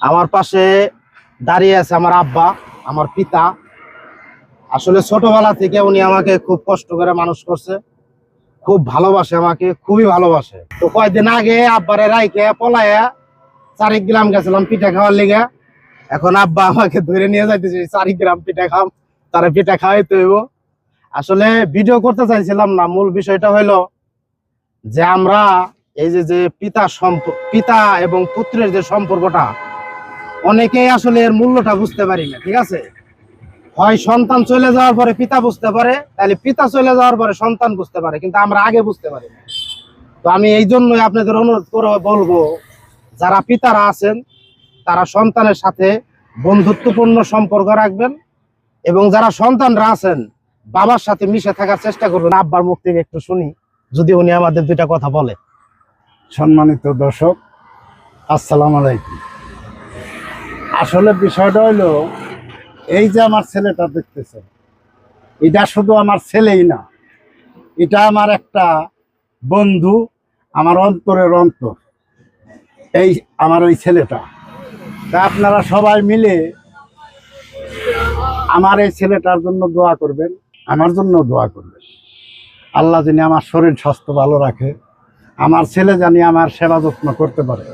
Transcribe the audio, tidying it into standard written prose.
আমার পাশে দাঁড়িয়ে আছে আমার আব্বা, আমার পিতা। আসলে ছোটবেলা থেকে উনি আমাকে খুব কষ্ট করে মানুষ করছে, খুব ভালোবাসে, আমাকে খুবই ভালোবাসে। তো কয়েকদিন আগে আব্বারে রাইকে পলাইয়া 4 গ্রাম গেছিলাম পিঠা খাওয়ার লিগে। এখন আব্বা আমাকে ধরে নিয়ে যাইতেছে 4 গ্রাম পিঠা খাম, তারা পিঠা খাওয়াইতে হইব। আসলে ভিডিও করতে চাইছিলাম না, মূল বিষয়টা হইলো যে আমরা এই যে যে পিতা এবং পুত্রের যে সম্পর্কটা, অনেকেই আসলে এর মূল্যটা বুঝতে পারি না। ঠিক আছে, হয় সন্তান চলে যাওয়ার পরে পিতা বুঝতে পারে, তাহলে পিতা চলে যাওয়ার পরে সন্তান বুঝতে পারে, কিন্তু আমরা আগে বুঝতে পারি না। তো আমি এই জন্যই আপনাদের অনুরোধ করে বলবো, যারা পিতারা আছেন তারা সন্তানের সাথে বন্ধুত্বপূর্ণ সম্পর্ক রাখবেন, এবং যারা সন্তানরা আছেন বাবার সাথে মিশে থাকার চেষ্টা করবেন। আব্বার মুখ থেকে একটু শুনি, যদি উনি আমাদের দুইটা কথা বলে। সম্মানিত দর্শক, আসসালামু আলাইকুম। আসলে বিষয়টা হলো এই যে আমার ছেলেটা দেখতেছে, এটা শুধু আমার ছেলেই না, এটা আমার একটা বন্ধু, আমার অন্তরের অন্তর। এই আমার এই ছেলেটা, তা আপনারা সবাই মিলে আমার এই ছেলেটার জন্য দোয়া করবেন, আমার জন্য দোয়া করবেন। আল্লাহ জানি আমার শরীর স্বাস্থ্য ভালো রাখে, আমার ছেলে জানি আমার সেবা যত্ন করতে পারে।